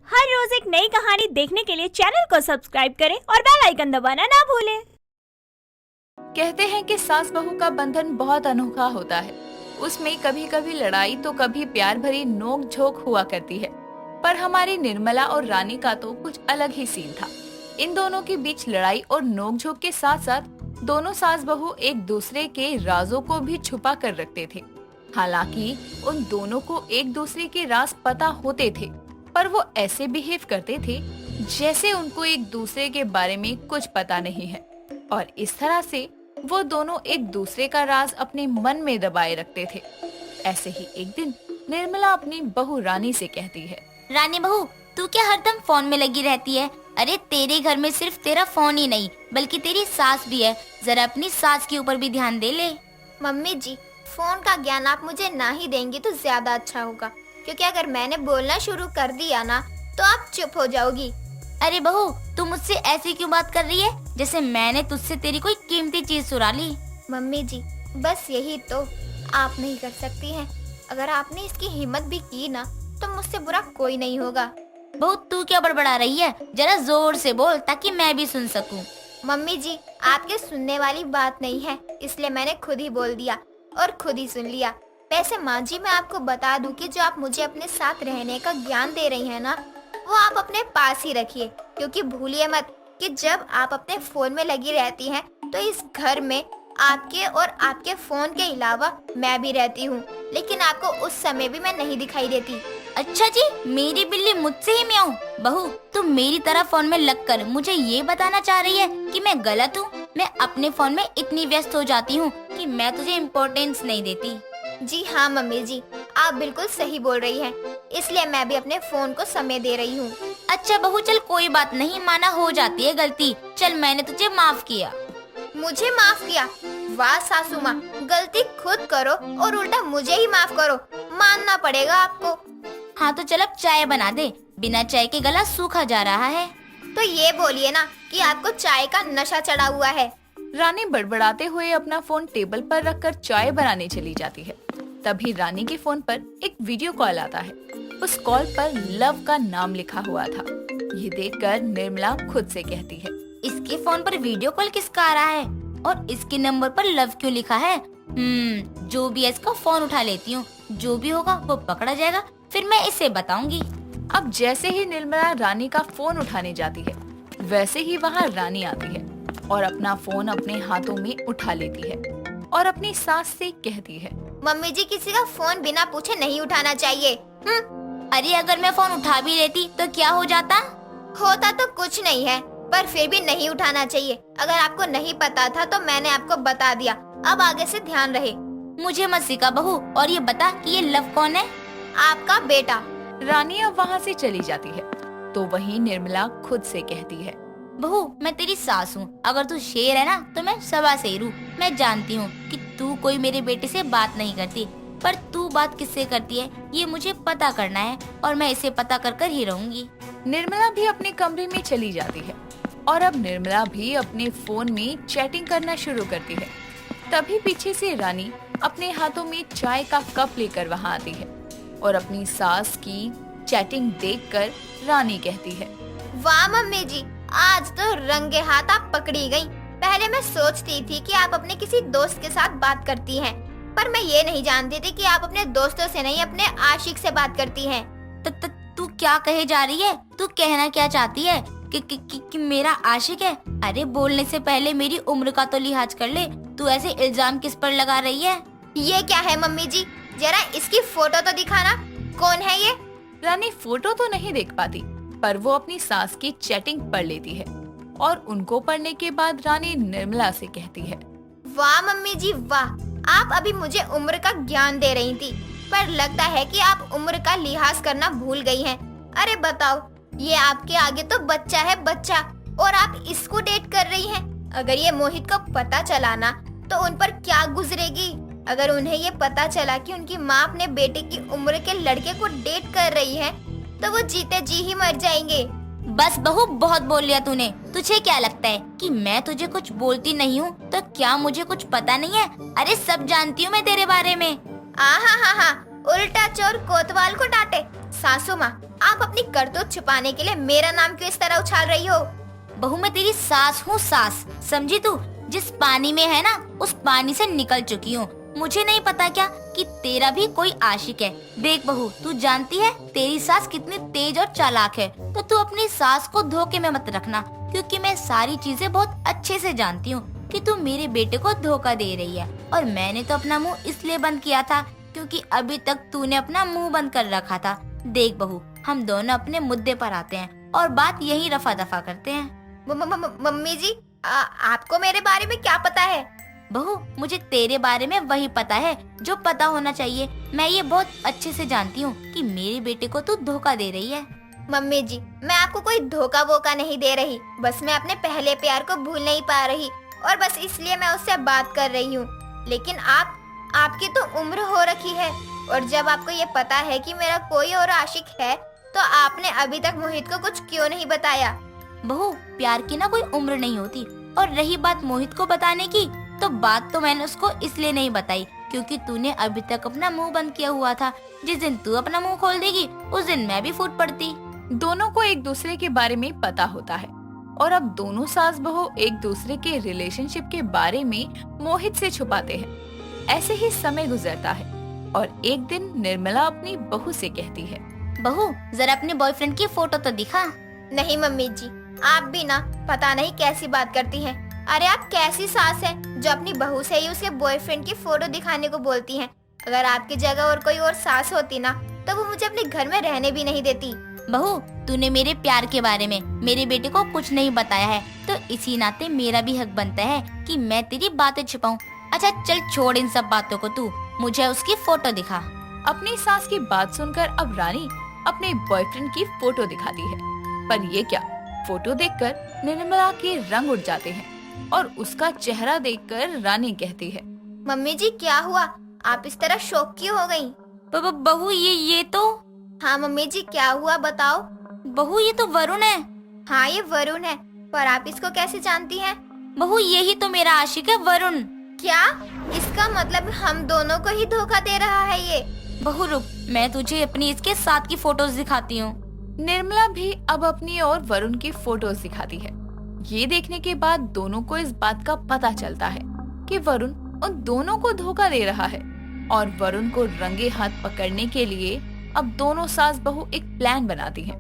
हर रोज एक नई कहानी देखने के लिए चैनल को सब्सक्राइब करें और बेल आइकन दबाना ना भूलें। कहते हैं कि सास बहू का बंधन बहुत अनोखा होता है। उसमें कभी कभी लड़ाई तो कभी प्यार भरी नोक झोंक हुआ करती है। पर हमारी निर्मला और रानी का तो कुछ अलग ही सीन था। इन दोनों के बीच लड़ाई और नोक झोंक के साथ साथ दोनों सास बहू एक दूसरे के राजों को भी छुपा कर रखते थे। हालांकि उन दोनों को एक दूसरे के राज पता होते थे, पर वो ऐसे बिहेव करते थे जैसे उनको एक दूसरे के बारे में कुछ पता नहीं है। और इस तरह से वो दोनों एक दूसरे का राज अपने मन में दबाए रखते थे। ऐसे ही एक दिन निर्मला अपनी बहू रानी से कहती है, रानी बहू, तू क्या हरदम फोन में लगी रहती है? अरे तेरे घर में सिर्फ तेरा फोन ही नहीं बल्कि तेरी सास भी है। जरा अपनी सास के ऊपर भी ध्यान दे ले। मम्मी जी, फोन का ज्ञान आप मुझे ना ही देंगी तो ज्यादा अच्छा होगा, क्योंकि अगर मैंने बोलना शुरू कर दिया ना तो आप चुप हो जाओगी। अरे बहू, तू मुझसे ऐसी क्यों बात कर रही है जैसे मैंने तुझसे तेरी कोई कीमती चीज चुरा ली? मम्मी जी, बस यही तो आप नहीं कर सकती हैं। अगर आपने इसकी हिम्मत भी की ना तो मुझसे बुरा कोई नहीं होगा। बहू, तू क्या बड़बड़ा रही है? जरा जोर से बोल ताकि मैं भी सुन सकूं। मम्मी जी, आपके सुनने वाली बात नहीं है, इसलिए मैंने खुद ही बोल दिया और खुद ही सुन लिया। वैसे माँ जी, मैं आपको बता दूं कि जो आप मुझे अपने साथ रहने का ज्ञान दे रही हैं ना, वो आप अपने पास ही रखिए, क्योंकि भूलिए मत कि जब आप अपने फोन में लगी रहती हैं तो इस घर में आपके और आपके फोन के अलावा मैं भी रहती हूँ, लेकिन आपको उस समय भी मैं नहीं दिखाई देती। अच्छा जी, मेरी बिल्ली मुझसे ही म्याऊं। बहू, तुम मेरी तरह फोन में लगकर मुझे ये बताना चाह रही है कि मैं गलत हूँ? मैं अपने फोन में इतनी व्यस्त हो जाती हूँ कि मैं तुझे इम्पोर्टेंस नहीं देती। जी हाँ मम्मी जी, आप बिल्कुल सही बोल रही हैं, इसलिए मैं भी अपने फोन को समय दे रही हूँ। अच्छा बहू, चल कोई बात नहीं, माना हो जाती है गलती। चल, मैंने तुझे माफ किया। मुझे माफ किया? वाह सासू माँ, गलती खुद करो और उल्टा मुझे ही माफ करो, मानना पड़ेगा आपको। हाँ तो चल अब चाय बना दे, बिना चाय के गला सूखा जा रहा है। तो ये बोलिए ना कि आपको चाय का नशा चढ़ा हुआ है। रानी बड़बड़ाते हुए अपना फोन टेबल पर रखकर चाय बनाने चली जाती है। तभी रानी के फोन पर एक वीडियो कॉल आता है। उस कॉल पर लव का नाम लिखा हुआ था। ये देखकर निर्मला खुद से कहती है, इसके फोन पर वीडियो कॉल किसका आ रहा है और इसके नंबर पर लव क्यों लिखा है? जो भी है, इसका फोन उठा लेती हूँ। जो भी होगा वो पकड़ा जाएगा, फिर मैं इसे बताऊंगी। अब जैसे ही निर्मला रानी का फोन उठाने जाती है, वैसे ही वहाँ रानी आती है और अपना फोन अपने हाथों में उठा लेती है और अपनी सास से कहती है, मम्मी जी, किसी का फोन बिना पूछे नहीं उठाना चाहिए। अरे अगर मैं फोन उठा भी लेती तो क्या हो जाता? होता तो कुछ नहीं है, पर फिर भी नहीं उठाना चाहिए। अगर आपको नहीं पता था तो मैंने आपको बता दिया, अब आगे से ध्यान रहे। मुझे मत सिखा बहू, और ये बता कि ये लव कौन है? आपका बेटा। रानी अब वहाँ से चली जाती है। तो वहीं निर्मला खुद से कहती है, बहू, मैं तेरी सास हूँ। अगर तू शेर है ना तो मैं सवा शेर हूँ। मैं जानती हूँ कि तू कोई मेरे बेटे से बात नहीं करती, पर तू बात किससे करती है ये मुझे पता करना है और मैं इसे पता कर कर ही रहूंगी। निर्मला भी अपने कमरे में चली जाती है और अब निर्मला भी अपने फोन में चैटिंग करना शुरू करती है। तभी पीछे से रानी अपने हाथों में चाय का कप लेकर वहाँ आती है और अपनी सास की चैटिंग देखकर रानी कहती है, वाह मम्मी जी, आज तो रंगे हाथ आप पकड़ी गई। पहले मैं सोचती थी कि आप अपने किसी दोस्त के साथ बात करती हैं, पर मैं ये नहीं जानती थी कि आप अपने दोस्तों से नहीं अपने आशिक से बात करती हैं। तू क्या कहे जा रही है? तू कहना क्या चाहती है कि मेरा आशिक है? अरे बोलने से पहले मेरी उम्र का तो लिहाज कर ले। तू ऐसे इल्जाम किस पर लगा रही है? ये क्या है मम्मी जी, जरा इसकी फोटो तो दिखाना, कौन है ये? रानी फोटो तो नहीं देख पाती, पर वो अपनी सास की चैटिंग पढ़ लेती है और उनको पढ़ने के बाद रानी निर्मला से कहती है, वाह मम्मी जी वाह, आप अभी मुझे उम्र का ज्ञान दे रही थी, पर लगता है कि आप उम्र का लिहाज करना भूल गई हैं। अरे बताओ, ये आपके आगे तो बच्चा है, बच्चा, और आप इसको डेट कर रही हैं। अगर ये मोहित को पता चला ना तो उन पर क्या गुजरेगी। अगर उन्हें ये पता चला कि उनकी माँ अपने बेटे की उम्र के लड़के को डेट कर रही है तो वो जीते जी ही मर जाएंगे। बस बहू, बहुत बोल लिया तूने। तुझे क्या लगता है कि मैं तुझे कुछ बोलती नहीं हूँ? तो क्या मुझे कुछ पता नहीं है? अरे सब जानती हूँ मैं तेरे बारे में। हाँ, उल्टा चोर कोतवाल को डांटे। सासू माँ, आप अपनी करतूत छुपाने के लिए मेरा नाम क्यों इस तरह उछाल रही हो? बहू मैं तेरी सास हूँ, सास समझी तू? जिस पानी में है ना उस पानी से निकल चुकी हूँ। मुझे नहीं पता क्या कि तेरा भी कोई आशिक है। देख बहू, तू जानती है तेरी सास कितनी तेज और चालाक है, तो तू अपनी सास को धोखे में मत रखना, क्योंकि मैं सारी चीजें बहुत अच्छे से जानती हूँ कि तू मेरे बेटे को धोखा दे रही है। और मैंने तो अपना मुंह इसलिए बंद किया था क्योंकि अभी तक तूने अपना मुंह बंद कर रखा था। देख बहू, हम दोनों अपने मुद्दे पर आते हैं और बात यही रफा दफा करते हैं। मम्मी जी, आपको मेरे बारे में क्या पता है? बहू, मुझे तेरे बारे में वही पता है जो पता होना चाहिए। मैं ये बहुत अच्छे से जानती हूँ कि मेरे बेटे को तू धोखा दे रही है। मम्मी जी, मैं आपको कोई धोखा वोका नहीं दे रही, बस मैं अपने पहले प्यार को भूल नहीं पा रही और बस इसलिए मैं उससे बात कर रही हूँ। लेकिन आपकी तो उम्र हो रखी है और जब आपको ये पता है कि मेरा कोई और आशिक है तो आपने अभी तक मोहित को कुछ क्यों नहीं बताया? बहू, प्यार की ना कोई उम्र नहीं होती। और रही बात मोहित को बताने की, तो बात तो मैंने उसको इसलिए नहीं बताई क्योंकि तूने अभी तक अपना मुंह बंद किया हुआ था। जिस दिन तू अपना मुंह खोल देगी उस दिन मैं भी फूट पड़ती। दोनों को एक दूसरे के बारे में पता होता है और अब दोनों सास बहू एक दूसरे के रिलेशनशिप के बारे में मोहित से छुपाते हैं। ऐसे ही समय गुजरता है और एक दिन निर्मला अपनी बहू से कहती है, बहू जरा अपने बॉयफ्रेंड की फोटो तो दिखा। नहीं मम्मी जी, आप भी ना पता नहीं कैसी बात करती हैं। अरे आप कैसी सास है जो अपनी बहू से ही उसके बॉयफ्रेंड की फोटो दिखाने को बोलती हैं? अगर आपकी जगह और कोई और सास होती ना तो वो मुझे अपने घर में रहने भी नहीं देती। बहू, तूने मेरे प्यार के बारे में मेरे बेटे को कुछ नहीं बताया है, तो इसी नाते मेरा भी हक बनता है कि मैं तेरी बातें छुपाऊं। अच्छा चल छोड़ इन सब बातों को, तू मुझे उसकी फोटो दिखा। अपनी सास की बात सुनकर अब रानी अपने बॉयफ्रेंड की फोटो दिखाती है। पर ये क्या, फोटो देखकर निर्मला के रंग उठ जाते हैं और उसका चेहरा देखकर रानी कहती है, मम्मी जी क्या हुआ? आप इस तरह शौक क्यों हो गयी? बहू ये तो। हाँ मम्मी जी क्या हुआ बताओ? बहू ये तो वरुण है। हाँ ये वरुण है, पर आप इसको कैसे जानती हैं? बहू यही तो मेरा आशिक है वरुण। क्या? इसका मतलब हम दोनों को ही धोखा दे रहा है ये? बहू रुक, मैं तुझे अपनी इसके साथ की फोटोज दिखाती हूँ। निर्मला भी अब अपनी और वरुण की फोटोज दिखाती है। ये देखने के बाद दोनों को इस बात का पता चलता है कि वरुण उन दोनों को धोखा दे रहा है और वरुण को रंगे हाथ पकड़ने के लिए अब दोनों सास बहू एक प्लान बनाती हैं,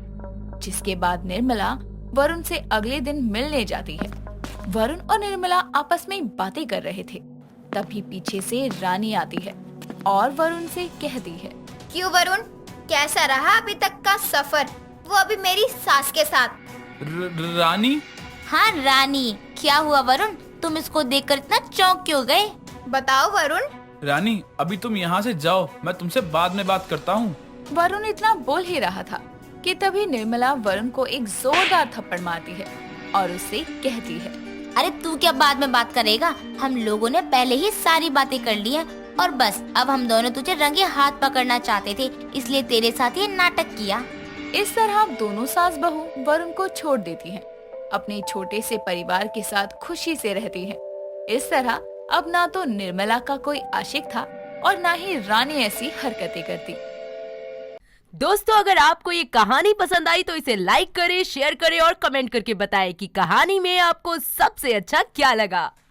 जिसके बाद निर्मला वरुण से अगले दिन मिलने जाती है। वरुण और निर्मला आपस में बातें कर रहे थे, तभी पीछे से रानी आती है और वरुण से कहती है, क्यों वरुण, कैसा रहा अभी तक का सफर, वो अभी मेरी सास के साथ? रानी? हाँ रानी, क्या हुआ वरुण, तुम इसको देखकर इतना चौंक क्यों गए? बताओ वरुण। रानी अभी तुम यहाँ से जाओ, मैं तुमसे बाद में बात करता हूँ। वरुण इतना बोल ही रहा था कि तभी निर्मला वरुण को एक जोरदार थप्पड़ मारती है और उससे कहती है, अरे तू क्या बाद में बात करेगा, हम लोगों ने पहले ही सारी बातें कर ली हैं और बस अब हम दोनों तुझे रंगे हाथ पकड़ना चाहते थे, इसलिए तेरे साथ ये नाटक किया। इस तरह दोनों सास बहू वरुण को छोड़ देती हैं, अपने छोटे से परिवार के साथ खुशी से रहती हैं। इस तरह अब ना तो निर्मला का कोई आशिक था और ना ही रानी ऐसी हरकतें करती। दोस्तों अगर आपको ये कहानी पसंद आई तो इसे लाइक करें, शेयर करें और कमेंट करके बताएं कि कहानी में आपको सबसे अच्छा क्या लगा।